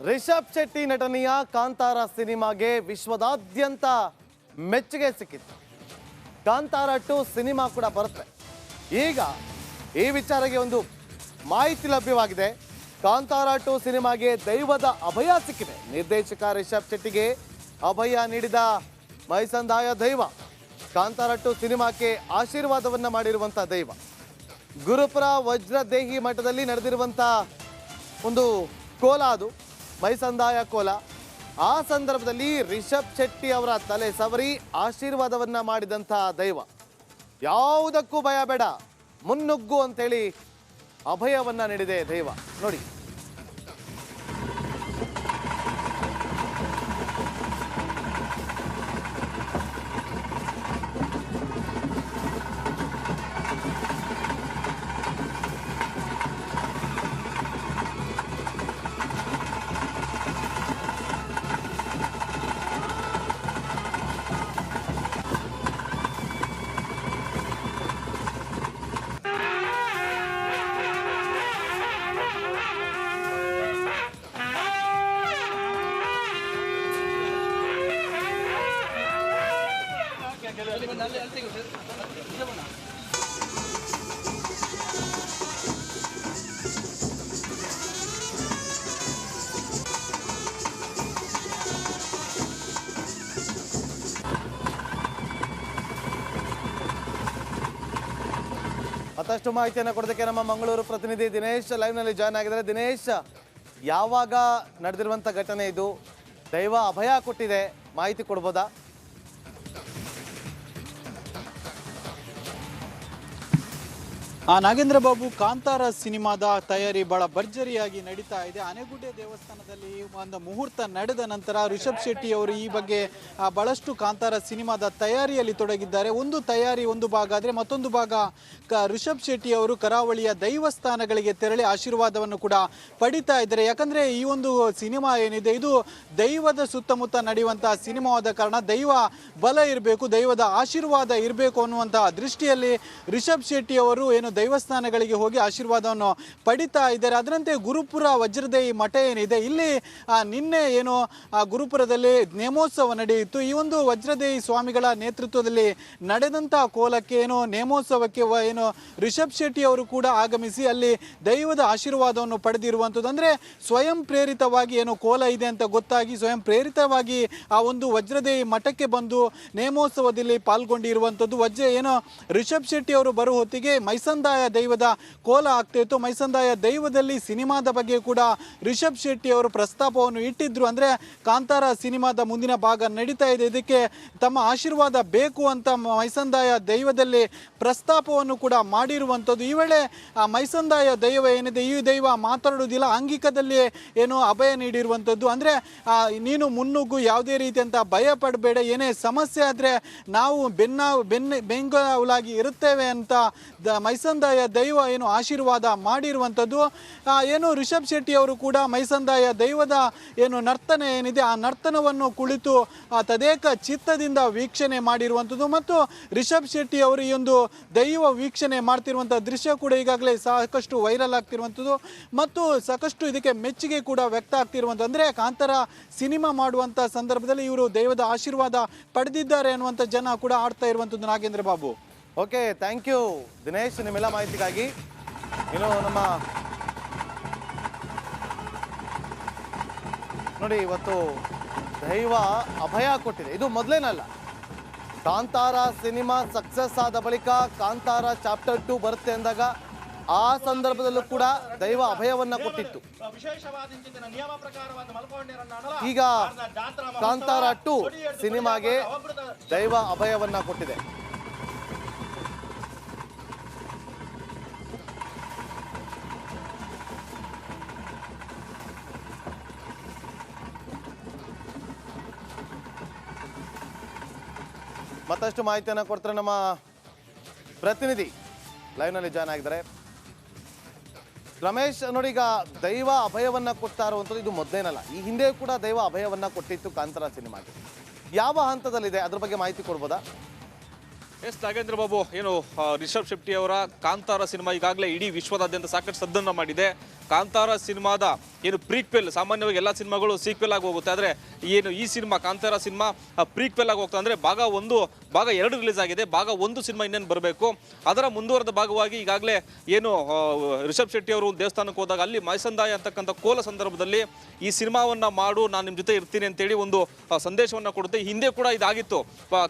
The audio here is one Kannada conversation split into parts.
ರಿಷಬ್ ಶೆಟ್ಟಿ ನಟನೆಯ ಕಾಂತಾರ ಸಿನಿಮಾಗೆ ವಿಶ್ವದಾದ್ಯಂತ ಮೆಚ್ಚುಗೆ ಸಿಕ್ಕಿತ್ತು. ಕಾಂತಾರ 2 ಸಿನಿಮಾ ಕೂಡ ಬರುತ್ತೆ. ಈಗ ಈ ವಿಚಾರಕ್ಕೆ ಒಂದು ಮಾಹಿತಿ ಲಭ್ಯವಾಗಿದೆ. ಕಾಂತಾರ 2 ಸಿನಿಮಾಗೆ ದೈವದ ಅಭಯ ಸಿಕ್ಕಿದೆ. ನಿರ್ದೇಶಕ ರಿಷಬ್ ಶೆಟ್ಟಿಗೆ ಅಭಯ ನೀಡಿದ ಮೈಸಂದಾಯ ದೈವ. ಕಾಂತಾರ 2 ಸಿನಿಮಾಕ್ಕೆ ಆಶೀರ್ವಾದವನ್ನ ಮಾಡಿರುವಂಥ ದೈವ. ಗುರುಪುರ ವಜ್ರದೇಹಿ ಮಠದಲ್ಲಿ ನಡೆದಿರುವಂಥ ಒಂದು ಕೋಲ, ಅದು ಮೈಸಂದಾಯ ಕೋಲ. ಆ ಸಂದರ್ಭದಲ್ಲಿ ರಿಷಬ್ ಶೆಟ್ಟಿ ಅವರ ತಲೆ ಸವರಿ ಆಶೀರ್ವಾದವನ್ನ ಮಾಡಿದಂಥ ದೈವ. ಯಾವುದಕ್ಕೂ ಭಯ ಬೇಡ, ಮುನ್ನುಗ್ಗು ಅಂತೇಳಿ ಅಭಯವನ್ನ ನೀಡಿದೆ ದೈವ. ನೋಡಿ, ಮತ್ತಷ್ಟು ಮಾಹಿತಿಯನ್ನು ಕೊಡೋದಕ್ಕೆ ನಮ್ಮ ಮಂಗಳೂರು ಪ್ರತಿನಿಧಿ ದಿನೇಶ್ ಲೈವ್ನಲ್ಲಿ ಜಾಯ್ನ್ ಆಗಿದ್ದಾರೆ. ದಿನೇಶ್, ಯಾವಾಗ ನಡೆದಿರುವಂಥ ಘಟನೆ ಇದು? ದೈವ ಅಭಯ ಕೊಟ್ಟಿದೆ, ಮಾಹಿತಿ ಕೊಡ್ಬೋದಾ? ನಾಗೇಂದ್ರ ಬಾಬು, ಕಾಂತಾರ ಸಿನಿಮಾದ ತಯಾರಿ ಬಹಳ ಭರ್ಜರಿಯಾಗಿ ನಡೀತಾ ಇದೆ. ಆನೆಗುಡ್ಡೆ ದೇವಸ್ಥಾನದಲ್ಲಿ ಒಂದು ಮುಹೂರ್ತ ನಡೆದ ನಂತರ ರಿಷಬ್ ಶೆಟ್ಟಿ ಅವರು ಈ ಬಗ್ಗೆ ಬಹಳಷ್ಟು ಕಾಂತಾರ ಸಿನಿಮಾದ ತಯಾರಿಯಲ್ಲಿ ತೊಡಗಿದ್ದಾರೆ. ಒಂದು ತಯಾರಿ ಒಂದು ಭಾಗ ಆದರೆ, ಮತ್ತೊಂದು ಭಾಗ ರಿಷಬ್ ಶೆಟ್ಟಿ ಅವರು ಕರಾವಳಿಯ ದೈವಸ್ಥಾನಗಳಿಗೆ ತೆರಳಿ ಆಶೀರ್ವಾದವನ್ನು ಕೂಡ ಪಡಿತಾ ಇದ್ದಾರೆ. ಯಾಕಂದರೆ ಈ ಒಂದು ಸಿನಿಮಾ ಏನಿದೆ, ಇದು ದೈವದ ಸುತ್ತಮುತ್ತ ನಡೆಯುವಂತಹ ಸಿನಿಮಾವಾದ ಕಾರಣ ದೈವ ಬಲ ಇರಬೇಕು, ದೈವದ ಆಶೀರ್ವಾದ ಇರಬೇಕು ಅನ್ನುವಂತಹ ದೃಷ್ಟಿಯಲ್ಲಿ ರಿಷಬ್ ಶೆಟ್ಟಿ ಅವರು ಏನು ದೈವಸ್ಥಾನಗಳಿಗೆ ಹೋಗಿ ಆಶೀರ್ವಾದವನ್ನು ಪಡಿತಾ ಇದ್ದಾರೆ. ಅದರಂತೆ ಗುರುಪುರ ವಜ್ರದೇಹಿ ಮಠ ಏನಿದೆ, ಇಲ್ಲಿ ನಿನ್ನೆ ಏನು ಗುರುಪುರದಲ್ಲಿ ನೇಮೋತ್ಸವ ನಡೆಯಿತು. ಈ ಒಂದು ವಜ್ರದೇಹಿ ಸ್ವಾಮಿಗಳ ನೇತೃತ್ವದಲ್ಲಿ ನಡೆದಂತಹ ಕೋಲಕ್ಕೆ ಏನು ನೇಮೋತ್ಸವಕ್ಕೆ ಏನು ರಿಷಬ್ ಶೆಟ್ಟಿ ಅವರು ಕೂಡ ಆಗಮಿಸಿ ಅಲ್ಲಿ ದೈವದ ಆಶೀರ್ವಾದವನ್ನು ಪಡೆದಿರುವಂಥದ್ದು. ಅಂದರೆ ಸ್ವಯಂ ಪ್ರೇರಿತವಾಗಿ ಏನು ಕೋಲ ಇದೆ ಅಂತ ಗೊತ್ತಾಗಿ ಸ್ವಯಂ ಪ್ರೇರಿತವಾಗಿ ಆ ಒಂದು ವಜ್ರದೇಹಿ ಮಠಕ್ಕೆ ಬಂದು ನೇಮೋತ್ಸವದಲ್ಲಿ ಪಾಲ್ಗೊಂಡಿರುವಂಥದ್ದು. ಏನು ರಿಷಬ್ ಶೆಟ್ಟಿ ಅವರು ಬರುವ ಹೊತ್ತಿಗೆ ಮೈಸಂದಾಯ ದೈವದ ಕೋಲ ಆಗ್ತಾ ಇತ್ತು. ಮೈಸಂದಾಯ ದೈವದಲ್ಲಿ ಸಿನಿಮಾದ ಬಗ್ಗೆ ಕೂಡ ರಿಷಬ್ ಶೆಟ್ಟಿ ಅವರು ಪ್ರಸ್ತಾಪವನ್ನು ಇಟ್ಟಿದ್ರು. ಅಂದರೆ ಕಾಂತಾರ ಸಿನಿಮಾದ ಮುಂದಿನ ಭಾಗ ನಡೀತಾ ಇದೆ, ಇದಕ್ಕೆ ತಮ್ಮ ಆಶೀರ್ವಾದ ಬೇಕು ಅಂತ ಮೈಸಂದಾಯ ದೈವದಲ್ಲಿ ಪ್ರಸ್ತಾಪವನ್ನು ಕೂಡ ಮಾಡಿರುವಂಥದ್ದು. ಈ ವೇಳೆ ಆ ಮೈಸಂದಾಯ ದೈವ ಏನಿದೆ, ಈ ದೈವ ಮಾತಾಡುವುದಿಲ್ಲ, ಆಂಗಿಕದಲ್ಲಿ ಏನು ಅಭಯ ನೀಡಿರುವಂಥದ್ದು. ಅಂದರೆ ನೀನು ಮುನ್ನುಗ್ಗು, ಯಾವುದೇ ರೀತಿಯಂತ ಭಯ ಪಡಬೇಡ, ಏನೇ ಸಮಸ್ಯೆ ಆದರೆ ನಾವು ಬೆಂಗಾವಲಾಗಿ ಇರುತ್ತೇವೆ ಅಂತ ಮೈಸಂದಾಯ ದೈವ ಏನು ಆಶೀರ್ವಾದ ಮಾಡಿರುವಂಥದ್ದು. ಏನು ರಿಷಬ್ ಶೆಟ್ಟಿ ಅವರು ಕೂಡ ಮೈಸಂದಾಯ ದೈವದ ಏನು ನರ್ತನೆ ಏನಿದೆ, ಆ ನರ್ತನವನ್ನು ಕುಳಿತು ತದೇಕ ಚಿತ್ತದಿಂದ ವೀಕ್ಷಣೆ ಮಾಡಿರುವಂಥದ್ದು. ಮತ್ತು ರಿಷಬ್ ಶೆಟ್ಟಿ ಅವರು ಈ ಒಂದು ದೈವ ವೀಕ್ಷಣೆ ಮಾಡ್ತಿರುವಂಥ ದೃಶ್ಯ ಕೂಡ ಈಗಾಗಲೇ ಸಾಕಷ್ಟು ವೈರಲ್ ಆಗ್ತಿರುವಂಥದ್ದು ಮತ್ತು ಸಾಕಷ್ಟು ಇದಕ್ಕೆ ಮೆಚ್ಚುಗೆ ಕೂಡ ವ್ಯಕ್ತ ಆಗ್ತಿರುವಂಥದ್ದು. ಅಂದರೆ ಕಾಂತಾರ ಸಿನಿಮಾ ಮಾಡುವಂಥ ಸಂದರ್ಭದಲ್ಲಿ ಇವರು ದೈವದ ಆಶೀರ್ವಾದ ಪಡೆದಿದ್ದಾರೆ ಅನ್ನುವಂಥ ಜನ ಕೂಡ ಆಡ್ತಾ ಇರುವಂಥದ್ದು. Nagendra Babu, okay, thank you Dinesh ನಿಮ್ಮೆಲ್ಲ ಮಾಹಿತಿಗಾಗಿ. ಇನ್ನು ನಮ್ಮ ನೋಡಿ, ಇವತ್ತು ದೈವ ಅಭಯ ಕೊಟ್ಟಿದೆ. ಇದು ಮೊದಲೇನಲ್ಲ, ಕಾಂತಾರ ಸಿನಿಮಾ ಸಕ್ಸಸ್ ಆದ ಬಳಿಕ ಕಾಂತಾರ ಚಾಪ್ಟರ್ 2 ಬರುತ್ತೆ ಅಂದಾಗ ಆ ಸಂದರ್ಭದಲ್ಲೂ ಕೂಡ ದೈವ ಅಭಯವನ್ನ ಕೊಟ್ಟಿತ್ತು. ಈಗ ಕಾಂತಾರ 2 ಸಿನಿಮಾಗೆ ದೈವ ಅಭಯವನ್ನ ಕೊಟ್ಟಿದೆ. ಮತ್ತಷ್ಟು ಮಾಹಿತಿಯನ್ನು ಕೊಡ್ತಾರೆ ನಮ್ಮ ಪ್ರತಿನಿಧಿ, ಲೈವ್ನಲ್ಲಿ ಜಾಯ್ನ್ ಆಗಿದ್ದಾರೆ ರಮೇಶ್. ನೋಡಿ, ಈಗ ದೈವ ಅಭಯವನ್ನ ಕೊಡ್ತಾ ಇರುವಂಥದ್ದು ಇದು ಮೊದಲೇನಲ್ಲ, ಈ ಹಿಂದೆ ಕೂಡ ದೈವ ಅಭಯವನ್ನ ಕೊಟ್ಟಿತ್ತು ಕಾಂತಾರ ಸಿನಿಮಾಗೆ. ಯಾವ ಹಂತದಲ್ಲಿದೆ ಅದ್ರ ಬಗ್ಗೆ ಮಾಹಿತಿ ಕೊಡ್ಬೋದಾ? ಎಸ್ ನಾಗೇಂದ್ರ ಬಾಬು, ಏನು ರಿಷಬ್ ಶೆಟ್ಟಿ ಅವರ ಕಾಂತಾರ ಸಿನಿಮಾ ಈಗಾಗಲೇ ಇಡೀ ವಿಶ್ವದಾದ್ಯಂತ ಸಾಕಷ್ಟು ಸದ್ದನ್ನು ಮಾಡಿದೆ. ಕಾಂತಾರ ಸಿನಿಮಾದ ಏನು ಪ್ರೀಕ್ವೆಲ್, ಸಾಮಾನ್ಯವಾಗಿ ಎಲ್ಲ ಸಿನಿಮಾಗಳು ಸೀಕ್ವೆಲ್ ಆಗಿ ಹೋಗುತ್ತೆ, ಆದರೆ ಏನು ಈ ಸಿನಿಮಾ ಕಾಂತಾರ ಸಿನಿಮಾ ಪ್ರೀಕ್ವೆಲ್ ಆಗಿ ಹೋಗ್ತಾ ಅಂದರೆ ಭಾಗ 1 ಭಾಗ 2 ರಿಲೀಸ್ ಆಗಿದೆ. ಭಾಗ 1 ಸಿನಿಮಾ ಇನ್ನೇನು ಬರಬೇಕು. ಅದರ ಮುಂದುವರೆದ ಭಾಗವಾಗಿ ಈಗಾಗಲೇ ಏನು ರಿಷಬ್ ಶೆಟ್ಟಿ ಅವರು ದೇವಸ್ಥಾನಕ್ಕೆ ಹೋದಾಗ ಅಲ್ಲಿ ಮೈಸಂದಾಯ ಅಂತಕ್ಕಂಥ ಕೋಲ ಸಂದರ್ಭದಲ್ಲಿ ಈ ಸಿನಿಮಾವನ್ನು ಮಾಡು, ನಾನು ನಿಮ್ಮ ಜೊತೆ ಇರ್ತೀನಿ ಅಂತೇಳಿ ಒಂದು ಸಂದೇಶವನ್ನು ಕೊಡುತ್ತೆ. ಹಿಂದೆ ಕೂಡ ಇದಾಗಿತ್ತು,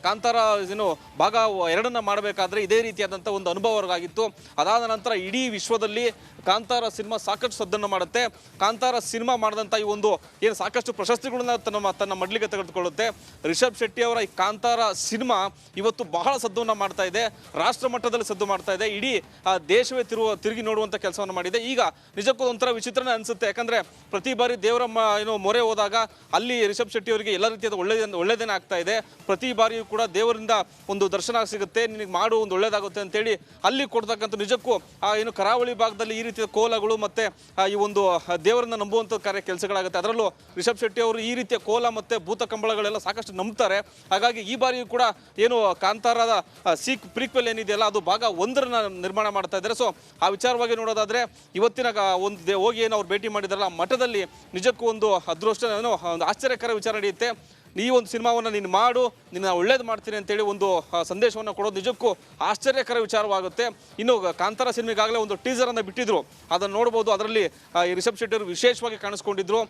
ಕಾಂತಾರ ಏನು ಭಾಗ 2 ಮಾಡಬೇಕಾದ್ರೆ ಇದೇ ರೀತಿಯಾದಂಥ ಒಂದು ಅನುಭವ ಅವ್ರಿಗಾಗಿತ್ತು. ಅದಾದ ನಂತರ ಇಡೀ ವಿಶ್ವದಲ್ಲಿ ಕಾಂತಾರ ಸಿನಿಮಾ ಸಾಕಷ್ಟು ಸದ್ದನ್ನು ಮಾಡುತ್ತೆ. ಕಾಂತಾರ ಸಿನಿಮಾ ಮಾಡಿದಂಥ ಈ ಒಂದು ಏನು ಸಾಕಷ್ಟು ಪ್ರಶಸ್ತಿಗಳನ್ನ ತನ್ನ ಮಡ್ಲಿಗೆ ತೆಗೆದುಕೊಳ್ಳುತ್ತೆ. ರಿಷಬ್ ಶೆಟ್ಟಿ ಅವರ ಈ ಕಾಂತಾರ ಸಿನಿಮಾ ಇವತ್ತು ಬಹಳ ಸದ್ದನ್ನು ಮಾಡ್ತಾ ಇದೆ, ರಾಷ್ಟ್ರ ಮಟ್ಟದಲ್ಲಿ ಸದ್ದು ಮಾಡ್ತಾ ಇದೆ. ಇಡೀ ದೇಶವೇ ತಿರುಗಿ ನೋಡುವಂಥ ಕೆಲಸವನ್ನು ಮಾಡಿದೆ. ಈಗ ನಿಜಕ್ಕೂ ಒಂಥರ ವಿಚಿತ್ರನೇ ಅನಿಸುತ್ತೆ, ಯಾಕಂದರೆ ಪ್ರತಿ ಬಾರಿ ದೇವರ ಏನು ಮೊರೆ ಹೋದಾಗ ಅಲ್ಲಿ ರಿಷಬ್ ಶೆಟ್ಟಿ ಅವರಿಗೆ ಎಲ್ಲ ರೀತಿಯಾದ ಒಳ್ಳೆಯದೇನೇ ಆಗ್ತಾ ಇದೆ. ಪ್ರತಿ ಬಾರಿಯೂ ಕೂಡ ದೇವರಿಂದ ಒಂದು ದರ್ಶನ ಸಿಗುತ್ತೆ, ನಿನಗೆ ಮಾಡು ಒಂದು ಒಳ್ಳೇದಾಗುತ್ತೆ ಅಂತೇಳಿ ಅಲ್ಲಿ ಕೊಡ್ತಕ್ಕಂಥ ನಿಜಕ್ಕೂ ಏನು ಕರಾವಳಿ ಭಾಗದಲ್ಲಿ ಈ ರೀತಿಯ ಕೋಲಗಳು ಮತ್ತು ಈ ಒಂದು ದೇವರನ್ನ ನಂಬುವಂಥ ಕೆಲಸಗಳಾಗುತ್ತೆ. ಅದರಲ್ಲೂ ರಿಷಬ್ ಶೆಟ್ಟಿ ಅವರು ಈ ರೀತಿಯ ಕೋಲ ಮತ್ತು ಭೂತ ಕಂಬಳಗಳೆಲ್ಲ ಸಾಕಷ್ಟು ನಂಬ್ತಾರೆ. ಹಾಗಾಗಿ ಈ ಬಾರಿಯೂ ಕೂಡ ಏನು ಕಾಂತಾರದ ಪ್ರೀಕ್ವೆಲ್ ಏನಿದೆಯಲ್ಲ ಅದು ಭಾಗ 1 ನಿರ್ಮಾಣ ಮಾಡ್ತಾ ಇದ್ದಾರೆ. ಸೊ ಆ ವಿಚಾರವಾಗಿ ನೋಡೋದಾದರೆ ಇವತ್ತಿನ ಒಂದು ಹೋಗಿ ಏನು ಅವ್ರು ಭೇಟಿ ಮಾಡಿದಾರಲ್ಲ ಆ ಮಠದಲ್ಲಿ ನಿಜಕ್ಕೂ ಒಂದು ಅದೃಷ್ಟ ಏನೋ ಒಂದು ಆಶ್ಚರ್ಯಕರ ವಿಚಾರ ನಡೆಯುತ್ತೆ. ಈ ಒಂದು ಸಿನಿಮಾವನ್ನು ನೀನು ಮಾಡು, ನಿನ್ನ ಒಳ್ಳೇದು ಮಾಡ್ತೀನಿ ಅಂತೇಳಿ ಒಂದು ಸಂದೇಶವನ್ನು ಕೊಡೋದು ನಿಜಕ್ಕೂ ಆಶ್ಚರ್ಯಕರ ವಿಚಾರವಾಗುತ್ತೆ. ಇನ್ನು ಕಾಂತಾರ ಸಿನಿಮಾಗಾಗಲೇ ಒಂದು ಟೀಸರನ್ನು ಬಿಟ್ಟಿದ್ರು, ಅದನ್ನು ನೋಡ್ಬೋದು. ಅದರಲ್ಲಿ ರಿಷಬ್ ಶೆಟ್ಟಿ ಅವರು ವಿಶೇಷವಾಗಿ ಕಾಣಿಸ್ಕೊಂಡಿದ್ರು.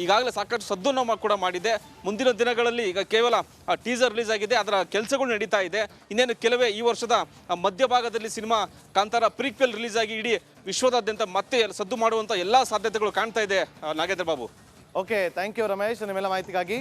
ಈಗಾಗಲೇ ಸಾಕಷ್ಟು ಸದ್ದನ್ನು ಕೂಡ ಮಾಡಿದೆ. ಮುಂದಿನ ದಿನಗಳಲ್ಲಿ ಈಗ ಕೇವಲ ಟೀಸರ್ ರಿಲೀಸ್ ಆಗಿದೆ, ಅದರ ಕೆಲಸಗಳು ನಡೀತಾ ಇದೆ. ಇನ್ನೇನು ಕೆಲವೇ ಈ ವರ್ಷದ ಮಧ್ಯಭಾಗದಲ್ಲಿ ಸಿನಿಮಾ ಕಾಂತಾರ ಪ್ರೀಕ್ವೆಲ್ ರಿಲೀಸ್ ಆಗಿ ಇಡೀ ವಿಶ್ವದಾದ್ಯಂತ ಮತ್ತೆ ಸದ್ದು ಮಾಡುವಂಥ ಎಲ್ಲ ಸಾಧ್ಯತೆಗಳು ಕಾಣ್ತಾ ಇದೆ. Nagendra Babu. Okay, thank you Ramesh, ನಿಮ್ಮೆಲ್ಲ ಮಾಹಿತಿಗಾಗಿ.